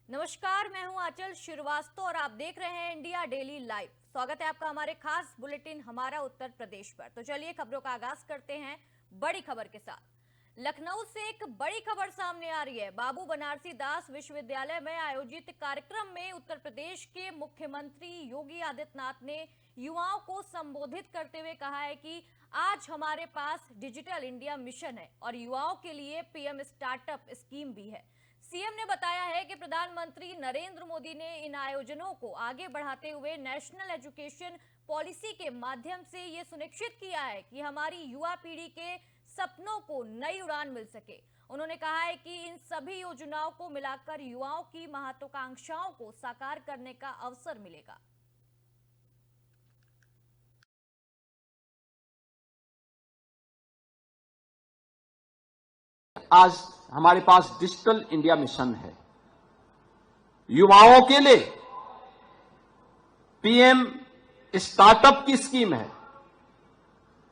नमस्कार, मैं हूं आंचल श्रीवास्तव और आप देख रहे हैं इंडिया डेली लाइव। स्वागत है आपका हमारे खास बुलेटिन हमारा उत्तर प्रदेश पर। तो चलिए खबरों का आगाज करते हैं बड़ी खबर के साथ। लखनऊ से एक बड़ी खबर सामने आ रही है। बाबू बनारसी दास विश्वविद्यालय में आयोजित कार्यक्रम में उत्तर प्रदेश के मुख्यमंत्री योगी आदित्यनाथ ने युवाओं को संबोधित करते हुए कहा है कि आज हमारे पास डिजिटल इंडिया मिशन है और युवाओं के लिए पीएम स्टार्टअप स्कीम भी है। सीएम ने बताया है कि प्रधानमंत्री नरेंद्र मोदी ने इन आयोजनों को आगे बढ़ाते हुए नेशनल एजुकेशन पॉलिसी के माध्यम से ये सुनिश्चित किया है कि हमारी युवा पीढ़ी के सपनों को नई उड़ान मिल सके। उन्होंने कहा है कि इन सभी योजनाओं को मिलाकर युवाओं की महत्वाकांक्षाओं को साकार करने का अवसर मिलेगा। आज हमारे पास डिजिटल इंडिया मिशन है। युवाओं के लिए पीएम स्टार्टअप की स्कीम है,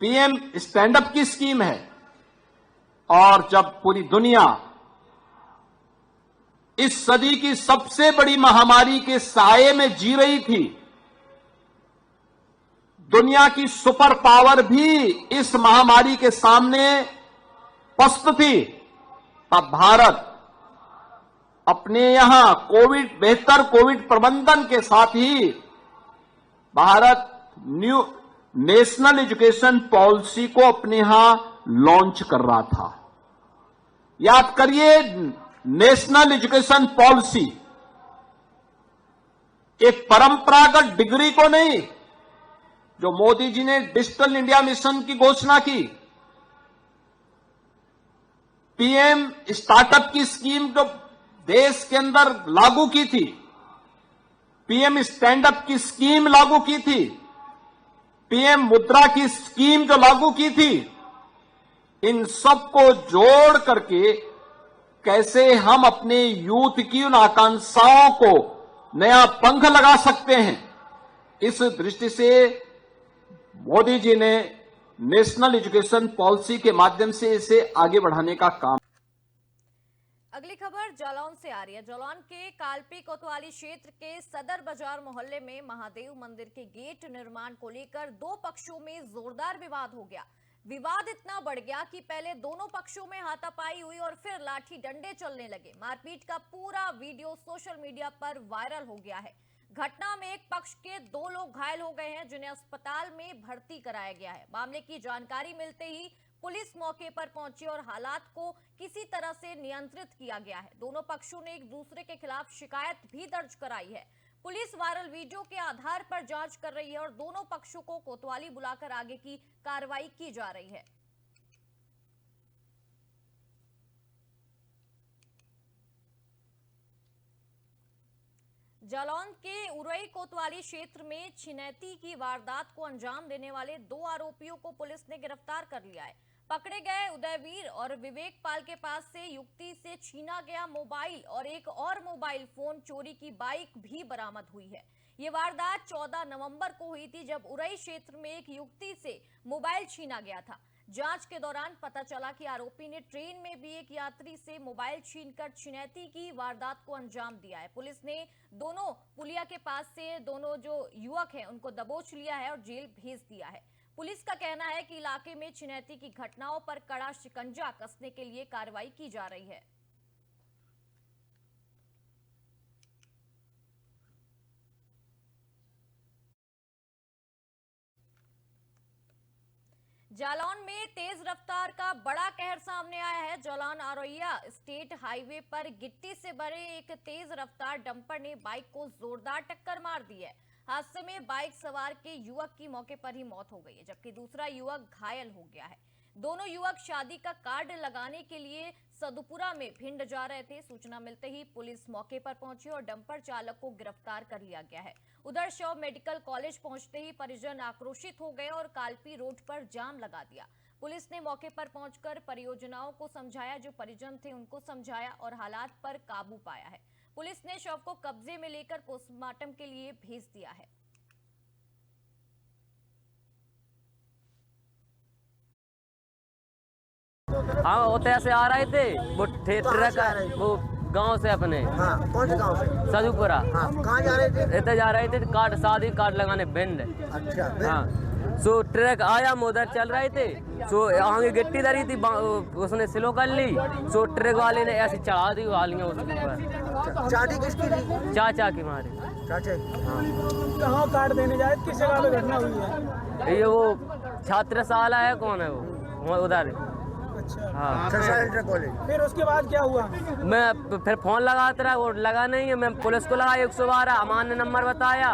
पीएम स्टैंडअप की स्कीम है। और जब पूरी दुनिया इस सदी की सबसे बड़ी महामारी के साए में जी रही थी, दुनिया की सुपर पावर भी इस महामारी के सामने पस्त थी, अब भारत अपने यहां बेहतर कोविड प्रबंधन के साथ ही Bharat new National Education Policy को अपने यहां लॉन्च कर रहा था। याद करिए, नेशनल एजुकेशन पॉलिसी एक परंपरागत डिग्री को नहीं, जो मोदी जी ने डिजिटल इंडिया मिशन की घोषणा की, पीएम स्टार्टअप की स्कीम जो देश के अंदर लागू की थी, पीएम स्टैंडअप की स्कीम लागू की थी, पीएम मुद्रा की स्कीम जो लागू की थी, इन सबको जोड़ करके कैसे हम अपने यूथ की उन आकांक्षाओं को नया पंख लगा सकते हैं, इस दृष्टि से मोदी जी ने नेशनल एजुकेशन पॉलिसी के माध्यम से इसे आगे बढ़ाने का काम। अगली खबर जालौन से आ रही है। जालौन के कालपी कोतवाली क्षेत्र के सदर बाजार मोहल्ले में महादेव मंदिर के गेट निर्माण को लेकर दो पक्षों में जोरदार विवाद हो गया। विवाद इतना बढ़ गया कि पहले दोनों पक्षों में हाथापाई हुई और फिर लाठी डंडे चलने लगे। मारपीट का पूरा वीडियो सोशल मीडिया पर वायरल हो गया है। घटना में एक पक्ष के दो लोग घायल हो गए हैं, जिन्हें अस्पताल में भर्ती कराया गया है। मामले की जानकारी मिलते ही पुलिस मौके पर पहुंची और हालात को किसी तरह से नियंत्रित किया गया है। दोनों पक्षों ने एक दूसरे के खिलाफ शिकायत भी दर्ज कराई है। पुलिस वायरल वीडियो के आधार पर जांच कर रही है और दोनों पक्षों को कोतवाली बुलाकर आगे की कार्रवाई की जा रही है। जालौन के उरई कोतवाली क्षेत्र में छिनैती की वारदात को अंजाम देने वाले दो आरोपियों को पुलिस ने गिरफ्तार कर लिया है। पकड़े गए उदयवीर और विवेक पाल के पास से युवती से छीना गया मोबाइल और एक और मोबाइल फोन, चोरी की बाइक भी बरामद हुई है। ये वारदात 14 नवंबर को हुई थी, जब उरई क्षेत्र में एक युवती से मोबाइल छीना गया था। जांच के दौरान पता चला कि आरोपी ने ट्रेन में भी एक यात्री से मोबाइल छीनकर छिनैती की वारदात को अंजाम दिया है। पुलिस ने दोनों पुलिया के पास से दोनों जो युवक हैं उनको दबोच लिया है और जेल भेज दिया है। पुलिस का कहना है कि इलाके में छिनैती की घटनाओं पर कड़ा शिकंजा कसने के लिए कार्रवाई की जा रही है। जालौन में तेज रफ्तार का बड़ा कहर सामने आया है। जालौन औरैया स्टेट हाईवे पर गिट्टी से भरे एक तेज रफ्तार डंपर ने बाइक को जोरदार टक्कर मार दी है। हादसे में बाइक सवार के युवक की मौके पर ही मौत हो गई है, जबकि दूसरा युवक घायल हो गया है। दोनों युवक शादी का कार्ड लगाने के लिए सदुपुरा में भिंड जा रहे थे। सूचना मिलते ही पुलिस मौके पर पहुंची और डंपर चालक को गिरफ्तार कर लिया गया है। उधर शव मेडिकल कॉलेज पहुंचते ही परिजन आक्रोशित हो गए और कालपी रोड पर जाम लगा दिया। पुलिस ने मौके पर पहुंचकर परियोजनाओं को समझाया, जो परिजन थे उनको समझाया और हालात पर काबू पाया है। पुलिस ने शव को कब्जे में लेकर पोस्टमार्टम के लिए भेज दिया है। हाँ, होते ऐसे आ रहे थे, वो ट्रक वो गांव से अपने। हाँ, कौन से गांव से? सदुपुरा। हाँ, कहाँ जा रहे थे? इतने जा रहे थे कार्ड, शादी कार्ड लगाने भिंड। अच्छा, फिर? हाँ, सो ट्रक आया, हम उधर चल रहे थे, सो आगे गिट्टी धरी थी, उसने स्लो कर ली, सो ट्रक वाले ने ऐसे चढ़ा दी वालियाँ उसके ऊपर। शादी किसकी थी? चाचा की मारे। चाचा। कहाँ कार्ड देने जाए, किस जगह पे घटना हुई है? ये वो छात्रशाला है, कौन है वो उधर। अच्छा, हाँ, ट्रक कॉलेज। फिर उसके बाद क्या हुआ? मैं फिर फोन लगाता रहा, वो लगा नहीं है, मैं पुलिस को लगा 112, अमान ने नंबर बताया,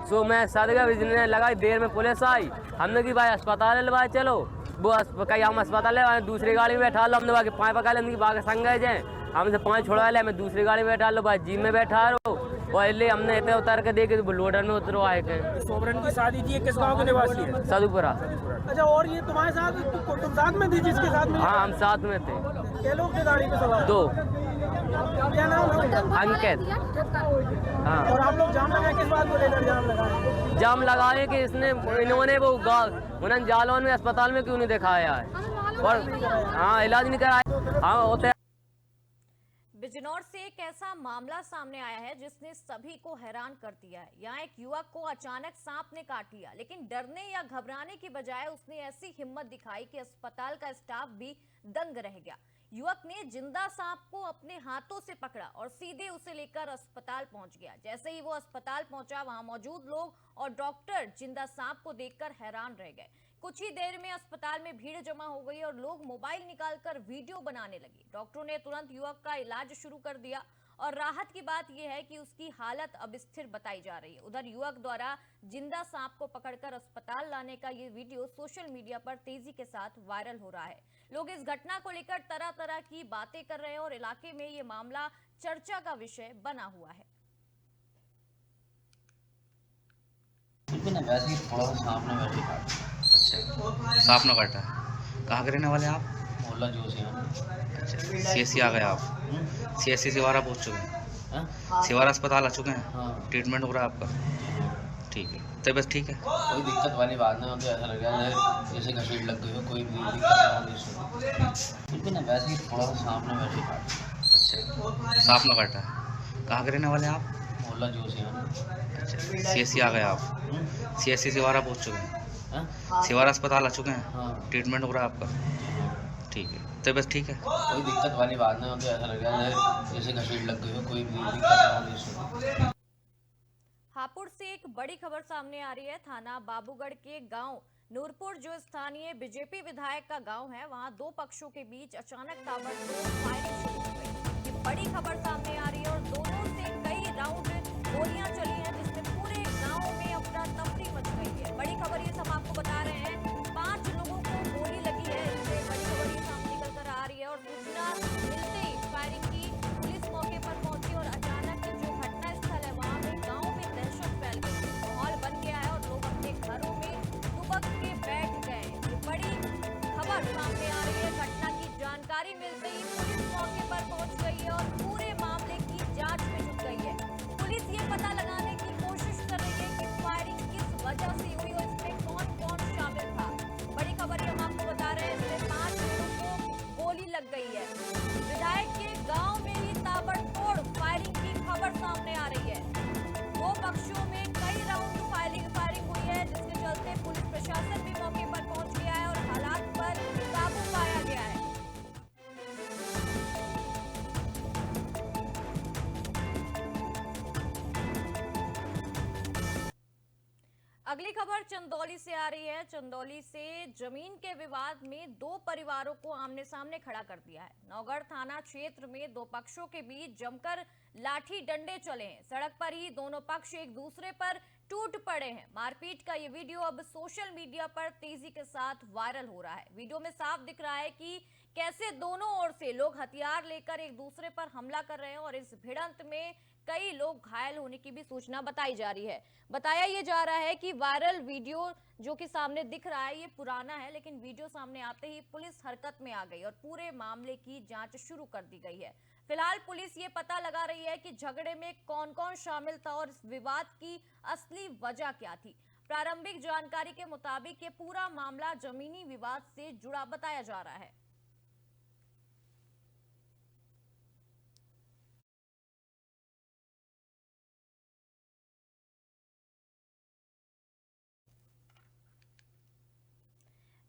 सो मैं सदगा भेजने लगा, देर में पुलिस आई, हमने कि भाई अस्पताल ले चलो, वो कहीं हम अस्पताल ले, दूसरी गाड़ी में बैठा लो, हमने बाकी 5 पका लेंगे, बाकी संग जाए, हमसे 5 छोड़ा ले, मैं दूसरी गाड़ी में बैठा लो, भाई जीप में बैठा रहो, और इसलिए हमने इतने उतर के देखे तो लोडर में उतरो आए थे। सोबरन की शादी थी, किस गांव के निवासी है? सदुपुरा। अच्छा, और ये तुम्हारे साथ, तुम साथ में थी जिसके साथ में? हाँ, हम साथ में थे। क्या लोग थे गाड़ी पे सवार? 2। क्या नाम है? अंकित। हाँ, और आप लोग जाम लगाए, किस बात को लेकर जाम लगाए? जाम लगाए कि इन्होंने वो उन्होंने जालौन में अस्पताल में क्यों नहीं दिखाया है, और हाँ इलाज नहीं कराया। हाँ होते। बिजनौर से एक ऐसा मामला सामने आया है जिसने सभी को हैरान कर दिया है। यहाँ एक युवक को अचानक सांप ने काट लिया, लेकिन डरने या घबराने की बजाय उसने ऐसी हिम्मत दिखाई कि अस्पताल का स्टाफ भी दंग रह गया। युवक ने जिंदा सांप को अपने हाथों से पकड़ा और सीधे उसे लेकर अस्पताल पहुंच गया। जैसे ही वो अस्पताल पहुंचा, वहां मौजूद लोग और डॉक्टर जिंदा सांप को देखकर हैरान रह गए। कुछ ही देर में अस्पताल में भीड़ जमा हो गई और लोग मोबाइल निकालकर वीडियो बनाने लगे। डॉक्टरों ने तुरंत युवक का इलाज शुरू कर दिया और राहत की बात यह है कि उसकी हालत अब स्थिर बताई जा रही है। उधर युवक द्वारा जिंदा सांप को पकड़कर अस्पताल लाने का ये वीडियो सोशल मीडिया पर तेजी के साथ वायरल हो रहा है। लोग इस घटना को लेकर तरह तरह की बातें कर रहे हैं और इलाके में ये मामला चर्चा का विषय बना हुआ है। वैसे ही थोड़ा सा सामने वैसे ही काटा। अच्छा, सांप न काटा है। कहाँ के रहने वाले हैं आप? मोहल्ला जो से हम। अच्छा, सीएससी आ गए आप? सीएससी सिवारा पहुँच चुके हैं? सिवारा अस्पताल आ चुके हैं? हाँ, ट्रीटमेंट हो रहा है आपका? ठीक है, तबीयत ठीक है? कोई दिक्कत वाली बात नहीं होती, ऐसा लग रहा है जैसे घसीट लग गई हो, कोई भी दिक्कत ना होगी इसमें। फिर भी ना वैसे ही थोड़ा सा सामने वैसे ही काटा। अच्छा, सांप न काटा है। कहाँ के रहने वाले हैं आप? मोहल्ला जो से हम। अच्छा, सीएससी आ गए आप? सीएससी सिवारा पहुँच चुके हैं? सिवारा अस्पताल आ चुके हैं? हाँ, ट्रीटमेंट हो रहा है आपका? ठीक है, तबीयत ठीक है? कोई दिक्कत वाली बात नहीं होती, ऐसा लग रहा है जैसे घसीट लग गई हो, कोई भी दिक्कत ना होगी इसमें। हापुड़ से एक बड़ी खबर सामने आ रही है। थाना बाबूगढ़ के गांव नूरपुर, जो स्थानीय बीजेपी विधायक का गांव है, वहां दो पक्षों के बीच अचानक ताबड़तोड़ फायरिंग शुरू हो गई। ये बड़ी खबर सामने आ रही है और दोनों से कई राउंड गोलियां चली हैं, जिससे पूरे गांव में अफरा तफरी मच गई है। बड़ी खबर ये सब आपको बता रहे हैं, 5 लोगों को गोली लगी है। इससे बड़ी खबर ये सामने निकल कर आ रही है और सूचना मिलते ही फायरिंग की पुलिस मौके पर पहुंची और अचानक जो घटना स्थल है वहां पे गांव में दहशत फैल गई। माहौल बन गया है और लोग अपने घरों में दुबक के बैठ गए। ये बड़ी खबर सामने आ रही है। घटना की जानकारी मिलते ही पुलिस मौके पर पहुंच गई है और पूरे मामले की जांच में जुट गई है। पुलिस ये पता लगाने की कोशिश कर रही है कि फायरिंग किस वजह से हुई और इसमें कौन कौन शामिल था। बड़ी खबर हम आपको बता रहे हैं, इसमें 5 लोगों को गोली लग गई है। विधायक के गांव में ही ताबड़तोड़ फायरिंग की खबर सामने आ रही है। दो पक्षों में कई राउंड फायरिंग हुई है, जिसके चलते पुलिस प्रशासन भी मौके पर पहुंच गया है और हालात पर काबू पाया गया है। अगली खबर चंदौली से आ रही है। चंदौली से जमीन के विवाद में 2 परिवारों को आमने सामने खड़ा कर दिया है। नौगढ़ थाना क्षेत्र में 2 पक्षों के बीच जमकर लाठी डंडे चले हैं। सड़क पर ही दोनों पक्ष एक दूसरे पर टूट पड़े हैं। मारपीट का ये वीडियो अब सोशल मीडिया पर तेजी के साथ वायरल हो रहा है। वीडियो में साफ दिख रहा है कि कैसे दोनों ओर से लोग हथियार लेकर एक दूसरे पर हमला कर रहे हैं और इस भिड़ंत में कई लोग घायल होने की भी सूचना बताई जा रही है। बताया ये जा रहा है कि वायरल वीडियो जो कि सामने दिख रहा है ये पुराना है, लेकिन वीडियो सामने आते ही पुलिस हरकत में आ गई और पूरे मामले की जांच शुरू कर दी गई है। फिलहाल पुलिस ये पता लगा रही है कि झगड़े में कौन कौन शामिल था और इस विवाद की असली वजह क्या थी। प्रारंभिक जानकारी के मुताबिक ये पूरा मामला जमीनी विवाद से जुड़ा बताया जा रहा है।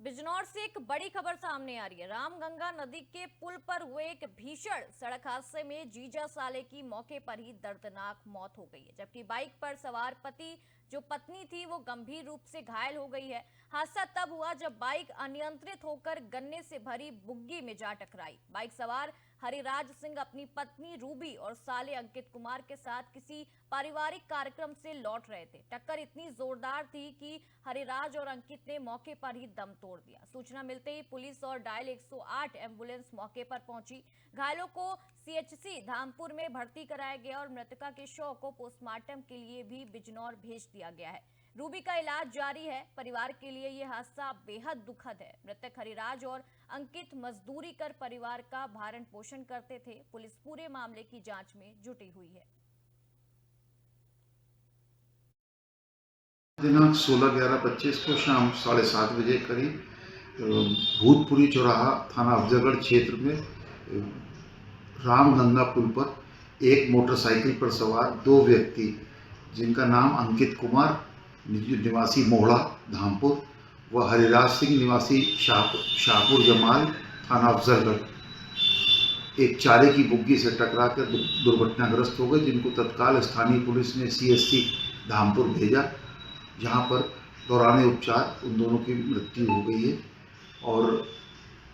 बिजनौर से एक बड़ी खबर सामने आ रही है। रामगंगा नदी के पुल पर हुए एक भीषण सड़क हादसे में जीजा साले की मौके पर ही दर्दनाक मौत हो गई है, जबकि बाइक पर सवार पति जो पत्नी थी वो गंभीर रूप से घायल हो गई है। हादसा तब हुआ जब बाइक अनियंत्रित होकर गन्ने से भरी बुग्गी में जा टकराई। बाइक सवार हरिराज सिंह अपनी पत्नी रूबी और साले अंकित कुमार के साथ किसी पारिवारिक कार्यक्रम से लौट रहे थे। टक्कर इतनी जोरदार थी कि हरिराज और अंकित ने मौके पर ही दम तोड़ दिया। सूचना मिलते ही पुलिस और डायल 108 एम्बुलेंस मौके पर पहुंची। घायलों को सीएचसी धामपुर में भर्ती कराया गया और मृतका के शव को पोस्टमार्टम के लिए भी बिजनौर भेज दिया गया है। रूबी का इलाज जारी है। परिवार के लिए यह हादसा बेहद दुखद है। मृतक हरिराज और अंकित मजदूरी कर परिवार का भरण पोषण करते थे। पुलिस पूरे मामले की जांच में जुटी हुई है। दिनांक 16/11/25 को शाम 7:30 बजे करीब भूतपुरी चौराहा थाना अफजलगढ़ क्षेत्र में रामगंगा पुल पर एक मोटरसाइकिल पर सवार दो व्यक्ति जिनका नाम अंकित कुमार निवासी मोहड़ा धामपुर व हरिराज सिंह निवासी शाहपुर जमाल थाना अफजलगढ़ एक चारे की बुग्गी से टकराकर दुर्घटनाग्रस्त हो गए, जिनको तत्काल स्थानीय पुलिस ने सीएचसी धामपुर भेजा, जहां पर दौरान उपचार उन दोनों की मृत्यु हो गई है और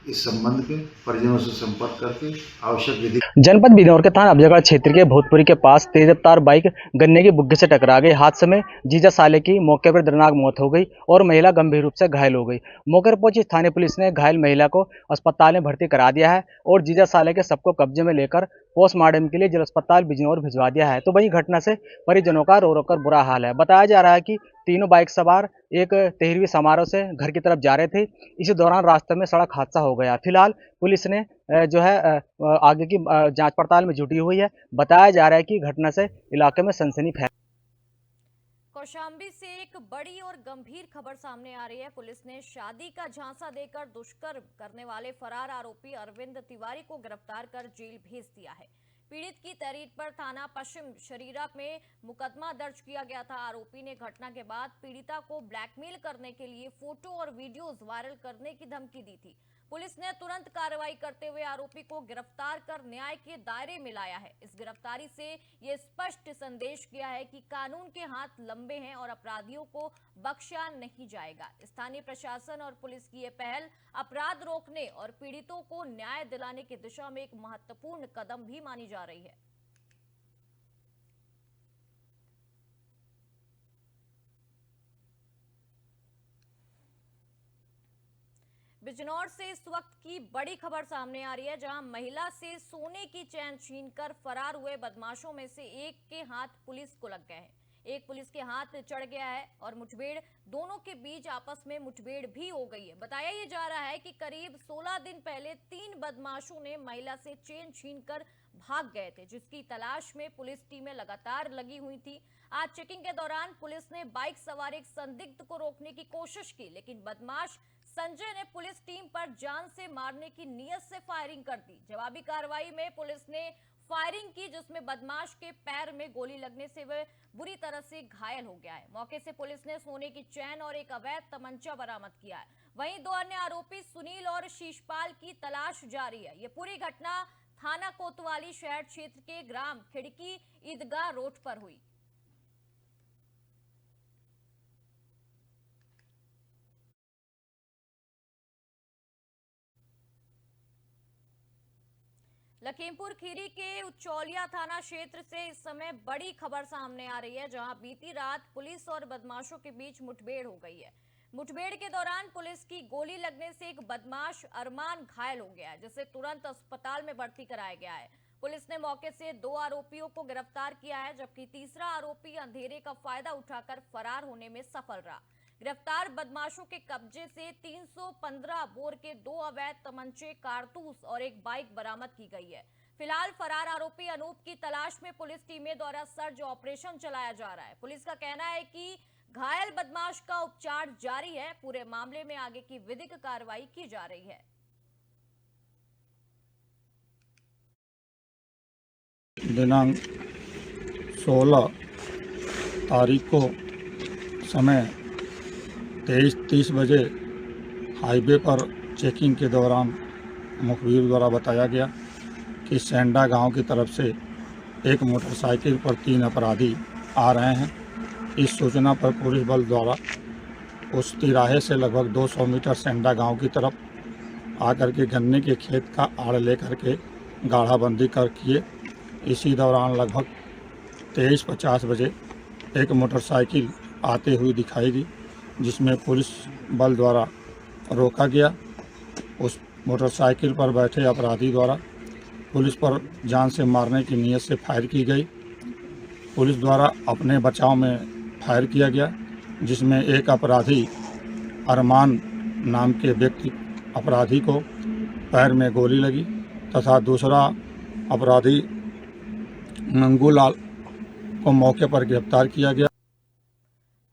इस संबंध में परिजनों से संपर्क करके आवश्यक विधि। जनपद बिजनौर के थाना अफजलगढ़ क्षेत्र के भूतपुरी के पास तेज रफ्तार बाइक गन्ने की बुग्गी से टकरा गई। हादसे में जीजा साले की मौके पर दर्दनाक मौत हो गई और महिला गंभीर रूप से घायल हो गई। मौके पर पहुंची स्थानीय पुलिस ने घायल महिला को अस्पताल में भर्ती करा दिया है और जीजा साले के शव को कब्जे में लेकर पोस्टमार्टम के लिए जिला अस्पताल बिजनौर भिजवा दिया है। तो वहीं घटना से परिजनों का रो रो कर बुरा हाल है। बताया जा रहा है कि तीनों बाइक सवार एक 13वीं समारोह से घर की तरफ जा रहे थे। इसी दौरान रास्ते में सड़क हादसा हो गया। फिलहाल पुलिस ने जो है आगे की जांच पड़ताल में जुटी हुई है। बताया जा रहा है कि घटना से इलाके में सनसनी फैल। कौशाम्बी से एक बड़ी और गंभीर खबर सामने आ रही है। पुलिस ने शादी का झांसा देकर दुष्कर्म करने वाले फरार आरोपी अरविंद तिवारी को गिरफ्तार कर जेल भेज दिया है। पीड़ित की तहरीर पर थाना पश्चिम शरीरा में मुकदमा दर्ज किया गया था। आरोपी ने घटना के बाद पीड़िता को ब्लैकमेल करने के लिए फोटो और वीडियोस वायरल करने की धमकी दी थी। पुलिस ने तुरंत कार्रवाई करते हुए आरोपी को गिरफ्तार कर न्याय के दायरे में लाया है। इस गिरफ्तारी से ये स्पष्ट संदेश किया है कि कानून के हाथ लंबे हैं और अपराधियों को बख्शा नहीं जाएगा। स्थानीय प्रशासन और पुलिस की ये पहल अपराध रोकने और पीड़ितों को न्याय दिलाने की दिशा में एक महत्वपूर्ण कदम भी मानी जा रही है। बिजनौर से इस वक्त की बड़ी खबर सामने आ रही है, जहां महिला से सोने की चैन छीनकर फरार हुए बदमाशों में से एक के हाथ पुलिस को लग गए हैं। एक पुलिस के हाथ चढ़ गया है और मुठभेड़ दोनों के बीच आपस में मुठभेड़ भी हो गई है। बताया ये जा रहा है कि करीब 16 दिन पहले 3 बदमाशों ने महिला से चेन छीनकर भाग गए थे, जिसकी तलाश में पुलिस टीमें लगातार लगी हुई थी। आज चेकिंग के दौरान पुलिस ने बाइक सवार एक संदिग्ध को रोकने की कोशिश की, लेकिन बदमाश संजय ने पुलिस टीम पर जान से मारने की नीयत से फायरिंग कर दी। जवाबी कार्रवाई में पुलिस ने फायरिंग की, जिसमें बदमाश के पैर में गोली लगने से वह बुरी तरह से घायल हो गया है। मौके से पुलिस ने सोने की चैन और एक अवैध तमंचा बरामद किया है। वहीं 2 अन्य आरोपी सुनील और शीशपाल की तलाश जारी है। ये पूरी घटना थाना कोतवाली शहर क्षेत्र के ग्राम खिड़की ईदगाह रोड पर हुई। लखीमपुर खीरी के उचौलिया थाना क्षेत्र से इस समय बड़ी खबर सामने आ रही है, जहां बीती रात पुलिस और बदमाशों के बीच मुठभेड़ हो गई है। मुठभेड़ के दौरान पुलिस की गोली लगने से एक बदमाश अरमान घायल हो गया है, जिसे तुरंत अस्पताल में भर्ती कराया गया है। पुलिस ने मौके से 2 आरोपियों को गिरफ्तार किया है, जबकि तीसरा आरोपी अंधेरे का फायदा उठाकर फरार होने में सफल रहा। गिरफ्तार बदमाशों के कब्जे से 315 बोर के 2 अवैध तमंचे, कारतूस और एक बाइक बरामद की गई है। फिलहाल फरार आरोपी अनूप की तलाश में पुलिस टीमें द्वारा सर्च ऑपरेशन चलाया जा रहा है। पुलिस का कहना है कि घायल बदमाश का उपचार जारी है। पूरे मामले में आगे की विधिक कार्रवाई की जा रही है। दिनांक 16 तारीख को समय 23:30 बजे हाईवे पर चेकिंग के दौरान मुखबिर द्वारा बताया गया कि सेंडा गांव की तरफ से एक मोटरसाइकिल पर 3 अपराधी आ रहे हैं। इस सूचना पर पुलिस बल द्वारा उस तिराहे से लगभग 200 मीटर सेंडा गांव की तरफ आकर के गन्ने के खेत का आड़ लेकर के गाढ़ाबंदी कर किए। इसी दौरान लगभग 23:50 बजे एक मोटरसाइकिल आते हुई दिखाई दी, जिसमें पुलिस बल द्वारा रोका गया। उस मोटरसाइकिल पर बैठे अपराधी द्वारा पुलिस पर जान से मारने की नीयत से फायर की गई। पुलिस द्वारा अपने बचाव में फायर किया गया, जिसमें एक अपराधी अरमान नाम के व्यक्ति अपराधी को पैर में गोली लगी तथा दूसरा अपराधी मंगूलाल को मौके पर गिरफ्तार किया गया।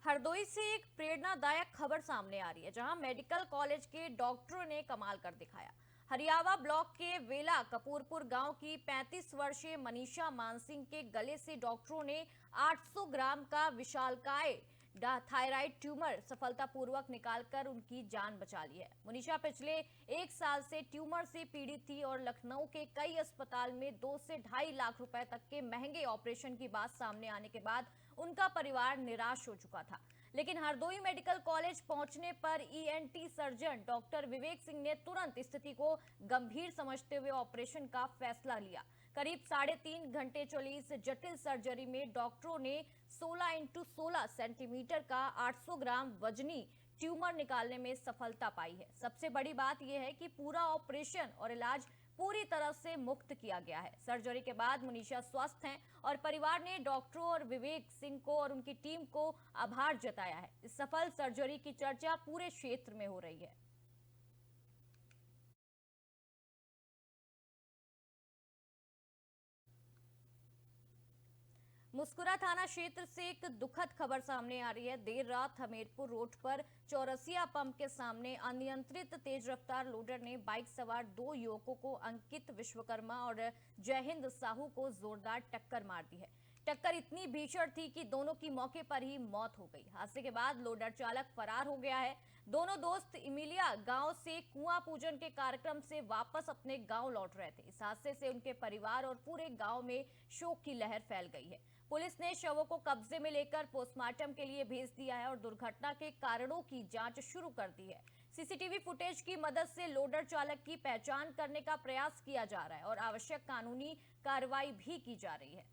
हरदोई से एक प्रेरणादायक खबर सामने आ रही है, जहां मेडिकल कॉलेज के डॉक्टरों ने कमाल कर दिखाया। हरियावा ब्लॉक के वेला कपूरपुर गांव की 35 वर्षीय मनीषा मानसिंह के गले से डॉक्टरों ने 800 ग्राम का विशालकाय थायराइड ट्यूमर सफलतापूर्वक निकालकर उनकी जान बचा ली है। मनीषा पिछले 1 साल से ट्यूमर से पीड़ित थी और लखनऊ के कई अस्पताल में 2 से 2.5 लाख रुपए तक के महंगे ऑपरेशन की बात सामने आने के बाद उनका परिवार निराश हो चुका था। लेकिन हरदोई मेडिकल कॉलेज पहुंचने पर ENT surgeon doctor Vivek Singh ने तुरंत स्थिति को गंभीर समझते हुए ऑपरेशन का फैसला लिया। करीब 3.5 घंटे चली इस जटिल सर्जरी में डॉक्टरों ने 16 × 16 सेंटीमीटर का 800 ग्राम वजनी ट्यूमर निकालने में सफलता पाई है। सबसे बड़ी बात यह है कि पूरा ऑपरेशन और इलाज पूरी तरह से मुक्त किया गया है। सर्जरी के बाद मनीषा स्वस्थ हैं और परिवार ने डॉक्टरों और विवेक सिंह को और उनकी टीम को आभार जताया है। इस सफल सर्जरी की चर्चा पूरे क्षेत्र में हो रही है। मुस्कुरा थाना क्षेत्र से एक दुखद खबर सामने आ रही है। देर रात हमीरपुर रोड पर चौरसिया पंप के सामने अनियंत्रित तेज रफ्तार लोडर ने बाइक सवार 2 युवकों को अंकित विश्वकर्मा और जयहिंद साहू को जोरदार टक्कर मार दी है। टक्कर इतनी भीषण थी कि दोनों की मौके पर ही मौत हो गई। हादसे के बाद लोडर चालक फरार हो गया है। दोनों दोस्त इमिलिया गांव से कुआं पूजन के कार्यक्रम से वापस अपने गांव लौट रहे थे। इस हादसे से उनके परिवार और पूरे गांव में शोक की लहर फैल गई है। पुलिस ने शवों को कब्जे में लेकर पोस्टमार्टम के लिए भेज दिया है और दुर्घटना के कारणों की जांच शुरू कर दी है। सीसीटीवी फुटेज की मदद से लोडर चालक की पहचान करने का प्रयास किया जा रहा है और आवश्यक कानूनी कार्रवाई भी की जा रही है।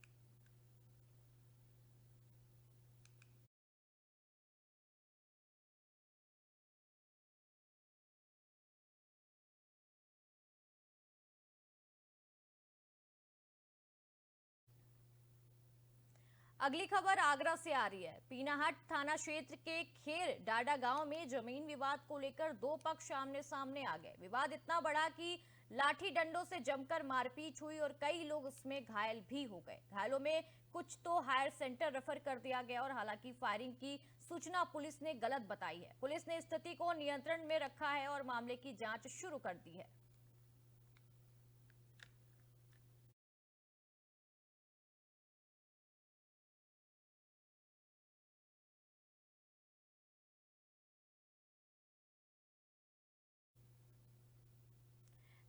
अगली खबर आगरा से आ रही है। पीनाहाट थाना क्षेत्र के खेर डाडा गांव में जमीन विवाद को लेकर 2 पक्ष आमने सामने आ गए। विवाद इतना बड़ा कि लाठी डंडों से जमकर मारपीट हुई और कई लोग उसमें घायल भी हो गए। घायलों में कुछ तो हायर सेंटर रेफर कर दिया गया और हालांकि फायरिंग की सूचना पुलिस ने गलत बताई है। पुलिस ने स्थिति को नियंत्रण में रखा है और मामले की जांच शुरू कर दी है।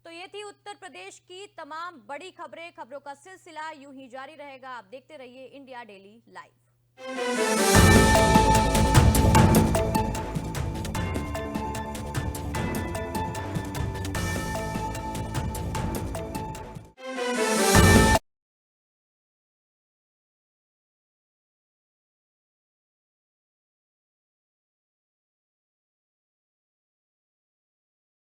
तो ये थी उत्तर प्रदेश की तमाम बड़ी खबरों का सिलसिला यूं ही जारी रहेगा। आप देखते रहिए इंडिया डेली लाइव।